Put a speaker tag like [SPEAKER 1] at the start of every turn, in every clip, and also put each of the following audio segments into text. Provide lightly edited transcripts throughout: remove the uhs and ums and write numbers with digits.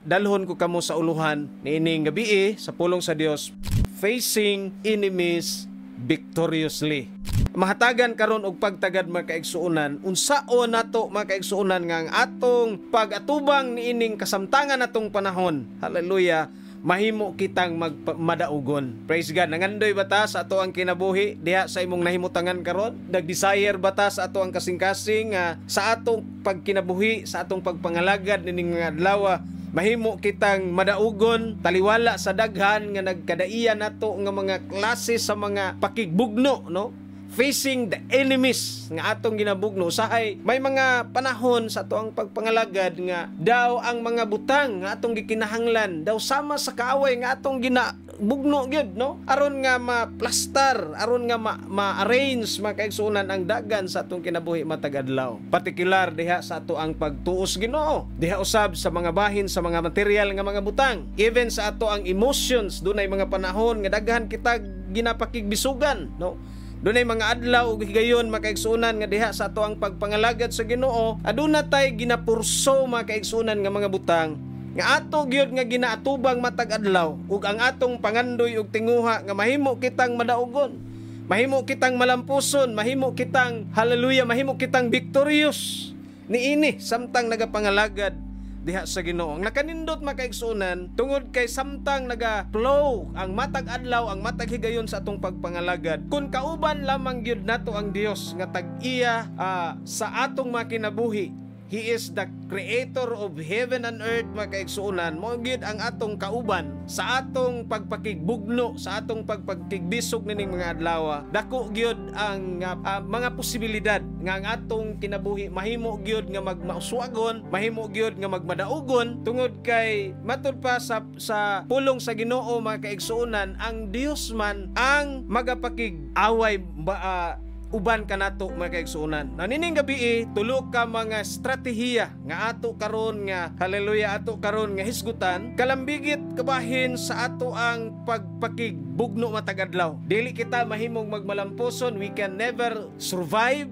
[SPEAKER 1] dalhon ko kamo sa uluhan niining gabi sa pulong sa Dios, facing enemies victoriously. Mahatagan karon og pagtagad mga kaigsuonan, unsaon nato mga kaigsuonan nga ang atong pag-atubang niining kasamtangan natong panahon. Hallelujah. Mahimo kitang madaugon. Praise God. Nangandoy bata sa ato ang kinabuhi diha sa imong nahimutangan karon? Nag-desire bata sa ato ang kasing-kasing sa atong pagkinabuhi, sa atong pagpangalagad nining mga adlaw? Mahimo kitang madaugon, taliwala sa daghan nga nagkadaiya nato nga mga klase sa mga pakigbugno, no? Facing the enemies nga atong ginabugno. Usahay may mga panahon sa ato ang pagpangalagad nga daw ang mga butang nga atong gikinahanglan daw sama sa kaaway nga atong ginabugno gyud, no? Aron nga ma-plaster, aron nga ma-arrange makaigsunan ang dagan sa atong kinabuhi matag adlaw. Partikular diha sa ato ang pagtuos Ginoo. Diha usab sa mga bahin, sa mga material nga mga butang. Even sa ato ang emotions, dunay mga panahon nga daghan kita ginapakigbisugan, no? Dunay mga adlaw ug higayon makaigsunan nga diha sa ato ang pagpangalagad sa Ginoo, aduna tay ginapurso makaigsunan nga mga butang nga ato gyud nga ginaatubang matag adlaw ug ang atong pangandoy ug tinguha nga mahimo kitang madaugon, mahimo kitang malampuson, mahimo kitang hallelujah, mahimo kitang victorious niini samtang nagapangalagad diha sa Ginoo. Ang nakanindot makaigsunan tungod kay samtang naga-flow ang matag adlaw, ang matag higayon sa atong pagpangalagad, kun kauban lamang gyud nato ang Dios nga tag-iya sa atong makinabuhi. He is the creator of heaven and earth makaigsunan. Mo gyud ang atong kauban sa atong pagpakigbugno, sa atong pagpakigbisog nining mga adlaw. Dako gyud ang mga posibilidad nga ang atong kinabuhi mahimo gyud nga magmauswagon, mahimo gyud nga magmadaugon tungod kay matud pa sa pulong sa Ginoo makaigsunan, ang Dios man ang magapakig-away uban kanato mga kaigsuonan. Nining gabi tulo ka mga estratehiya nga ato karon nga hallelujah ato karon nga hisgutan kalambigit kabahin sa ato ang pagpakigbugno matag adlaw. Dili kita mahimong magmalampuson, we can never survive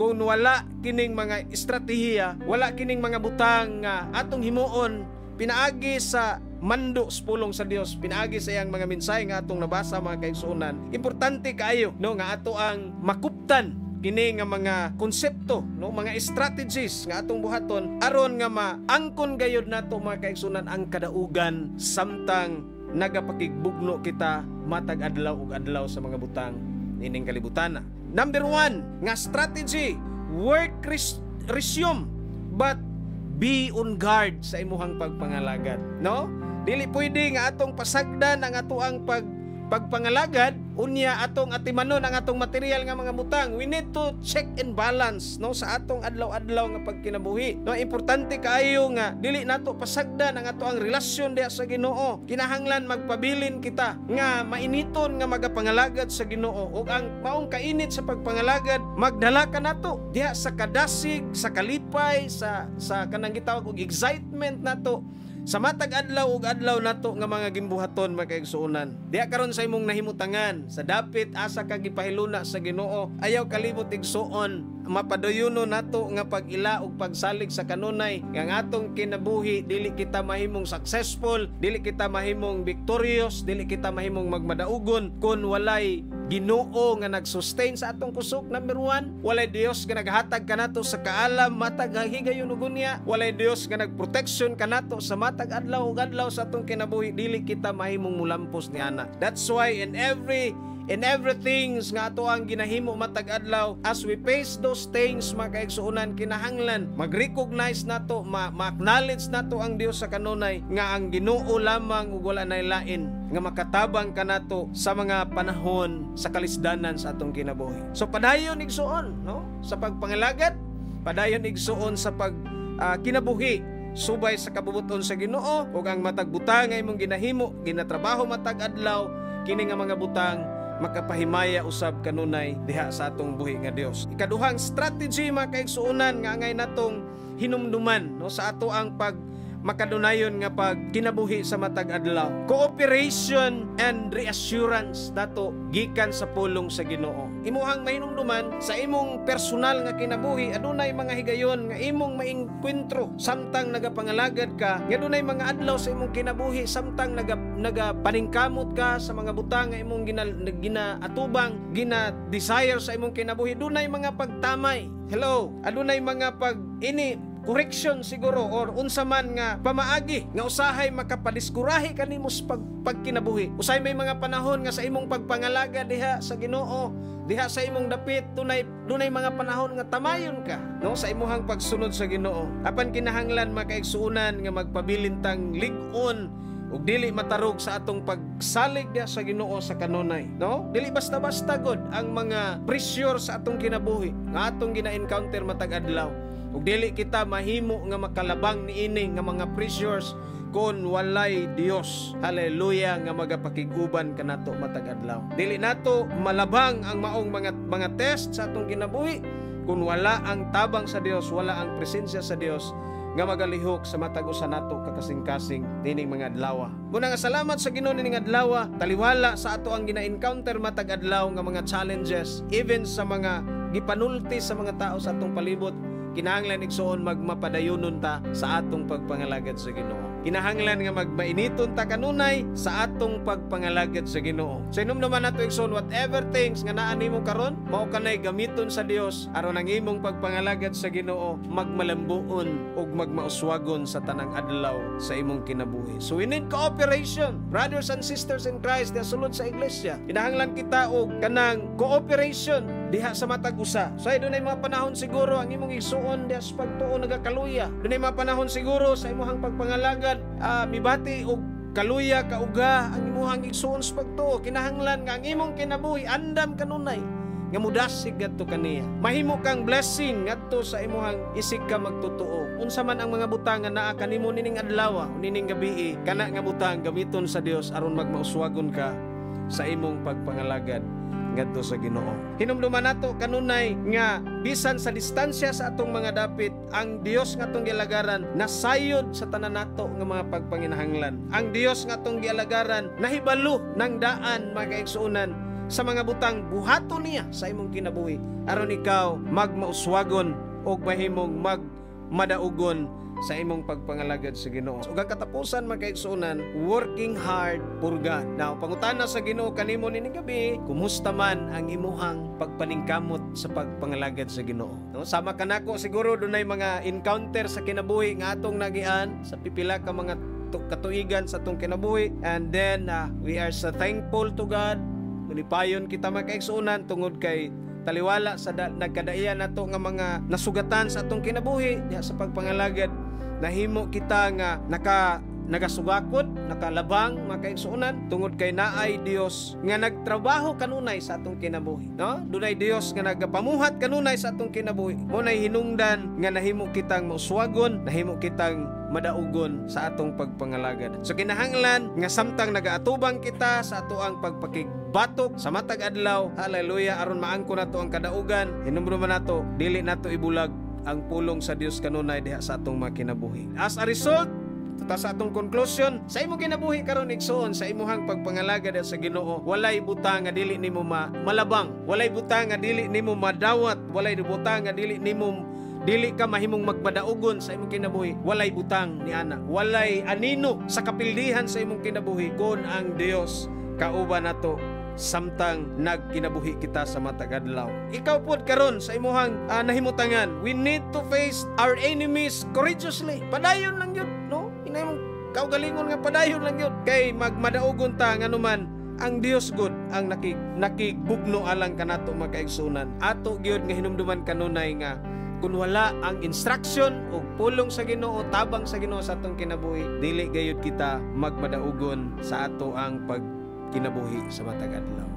[SPEAKER 1] kung wala kining mga estratehiya, wala kining mga butang nga atong himuon pinaagi sa mando sa pulong sa Dios, pinaagi sa iyang mga mensahe nga atong nabasa mga kaigsuonan. Importante kaayo no nga ato ang makuptan kini nga mga konsepto, no, mga strategies nga atong buhaton aron nga maangkon gayud nato mga kaigsuonan ang kadaugan samtang nagapakigbugno kita matag adlaw ug adlaw sa mga butang ining kalibutan. Number 1 nga strategy, work resume but be on guard sa imuhang pagpangalagad, no? Dili pwede nga atong pasagdan ang ato ang pagpangalagad unya atong atimanon ang atong material nga mga butang. We need to check and balance, no, sa atong adlaw-adlaw nga pagkinabuhi. No, importante kaayo nga dili nato pasagdan ang ato ang relasyon diha sa Ginoo. Kinahanglan magpabilin kita nga mainiton nga magapangalagad sa Ginoo ug ang maong kainit sa pagpangalagad magdala ka nato diha sa kadasig, sa kalipay, sa kanang gitawag og excitement nato sa matag adlaw ug adlaw nato nga mga gimbuhaton mga kaigsuonan. Diha karon sa imong nahimutangan, sa dapit asa ka gipahiluna sa Ginoo, ayaw kalibot igsuon mapadayuno nato nga pag-ila ug pagsalig sa kanunay nga ang atong kinabuhi dili kita mahimong successful, dili kita mahimong victorious, dili kita mahimong magmadaugon kun walay Ginoo nga nag-sustain sa atong kusog. Number 1, walay Dios nga naghatag kanato sa kaalam matag higayon ug unya, walay Dios nga nagproteksyon kanato sa matag adlaw ug adlaw sa atong kinabuhi, dili kita mahimong mulampos ni ana. That's why in everything nga ato ang ginahimo matag adlaw, as we face those things mga kaigsuonan, kinahanglan mag-recognize nato, ma-acknowledge nato ang Dios sa kanunay nga ang Ginoo lamang ug wala nay lain nga makatabang kanato sa mga panahon sa kalisdanan sa atong kinabuhi. So padayon igsuon, no, sa pagpangalagad, padayon igsuon sa kinabuhi subay sa kabubuton sa Ginoo ug ang matag butang nga imong ginahimo, ginatrabaho matag adlaw, kini nga mga butang makapahimaya usab kanunay diha sa atong buhi nga Dios. Ikaduhang strategy mga kaigsuonan nga angay natong hinumduman, no, sa ato ang makadunayon nga pag kinabuhi sa matag adlaw. Cooperation and reassurance nato gikan sa pulong sa Ginoo. Imuhang mahinumduman sa imong personal nga kinabuhi, adunay mga higayon nga imong maengkwentro samtang nagapangalagad ka, nga adunay mga adlaw sa imong kinabuhi samtang nagapaningkamot ka sa mga butang nga imong ginaatubang, gina-desire sa imong kinabuhi, adunay mga pagtamay. Hello, adunay mga correction siguro or unsa man nga pamaagi nga usahay makapadiskurahi kanimo sa pagkinabuhi. Usahay may mga panahon nga sa imong pagpangalaga diha sa Ginoo, diha sa imong dapit, dunay mga panahon nga tamayon ka, no, sa imong pagsunod sa Ginoo. Apan kinahanglan makaigsuunan nga magpabilintang lig-on ug dili matarog sa atong pagsalig diha sa Ginoo sa kanunay, no? Dili basta-basta gud ang mga pressure sa atong kinabuhi nga atong gina-encounter matag adlaw. Ug dili kita mahimo nga makalabang niini nga mga pressures kon walay Dios, hallelujah, nga magapakiguban kanato matag adlaw. Dili nato malabang ang maong mga test sa atong kinabuhi kun wala ang tabang sa Dios, wala ang presensya sa Dios nga magalihok sa matag usa nato kakasing-kasing dining mga adlaw. Muna nga salamat sa Ginoo ning adlaw, taliwala sa ato ang gina-encounter matag adlaw nga mga challenges, even sa mga gipanulti sa mga tao sa atong palibot. Kinahanglan igsuon magmapadayonon ta sa atong pagpangalagad sa Ginoo. Kinahanglan nga magmainiton ta kanunay sa atong pagpangalagad sa Ginoo. So inumduman nato igsuon whatever things nga naa nimo karon, mao kanay gamiton sa Dios aron ang imong pagpangalagad sa Ginoo magmalambuon ug magmauswagon sa tanang adlaw sa imong kinabuhi. So we need cooperation, brothers and sisters in Christ, sulod sa iglesia. Kinahanglan kita og kanang cooperation diha sa matag usa. So ay dunay mga panahon siguro ang imong igsuon diha sa pagtuo nagakaluya. Dunay mga panahon siguro sa imong pagpangalagad mibati og kaluya kauga ang imong igsuon sa pagtuo. Kinahanglan nga ang imong kinabuhi andam kanunay nga mudasig ngadto kaniya. Mahimo kang blessing ngadto sa imong isig ka magtotoo. Unsa man ang mga butang nga naa kanimo nining adlaw o nining gabi, kana nga butang gamiton sa Dios aron magmauswagon ka sa imong pagpangalagad ngadto sa Ginoo. Hinumduman nato kanunay nga bisan sa distansya sa atong mga dapit, ang Dios nga atong gialagaran nasayod sa tanan nato nga mga pagpanginahanglan. Ang Dios nga atong gialagaran nahibalo ng daan mga kaigsuonan sa mga butang buhaton niya sa imong kinabuhi aron ikaw magmauswagon og mahimong magmadaugon sa imong pagpangalagad sa Ginoo. Ug ang katapusan magkaigsuonan, working hard for God. Now, pangutana sa Ginoo kanimo nining gabi, kumusta man ang imuhang pagpaningkamot sa pagpangalagad sa Ginoo? No, sama kanako siguro dunay mga encounter sa kinabuhi nga atong nagian sa pipila ka mga katuigan sa atong kinabuhi, and then we are so thankful to God. Nulipayon kita magkaigsuonan tungod kay taliwala sa nagkadaian nato nga mga nasugatan sa atong kinabuhi diha sa pagpangalagad. Nahimo kita nga nagasugakod, nakalabang makaigsuonan tungod kay naay Dios nga nagtrabaho kanunay sa atong kinabuhi, no? Dunay Dios nga nagapamuhat kanunay sa atong kinabuhi. Mo nay hinungdan nga nahimo kitang mauswagon, nahimo kitang madaugon sa atong pagpangalagad. So kinahanglan nga samtang nagaatubang kita sa ato ang pagpakigbatok sa matag adlaw, hallelujah, aron maangko nato ang kadaugan, hinumdum nato dili nato ibulag ang pulong sa Dios kanunay diha sa atong mga kinabuhi. As a result, sa atong conclusion, sa imong kinabuhi karon igsuon sa imuhang pagpangalagad sa Ginoo, walay butang nga dili nimo malabang, walay butang nga dili nimo madawat, walay butang nga dili ka mahimong magmadaugon sa imong kinabuhi. Walay butang ni ana, walay anino sa kapildihan sa imong kinabuhi kun ang Dios kauban nato samtang nagkinabuhi kita sa matag adlaw. Ikaw pod karon sa imuhang nahimutangan, we need to face our enemies courageously. Padayon lang yun, no? Inay mong kaugalingon nga padayon lang yun. Kay magmadaugon ta nga numan ang Dios God ang nakigbugno alang kanato makaigsunan. Ato gyud nga hinumduman kanunay nga kung wala ang instruction o pulong sa Ginoo, tabang sa Ginoo sa atong kinabuhi, dili gayud kita magmadaugon sa ato ang kinabuhi sa matag adlaw.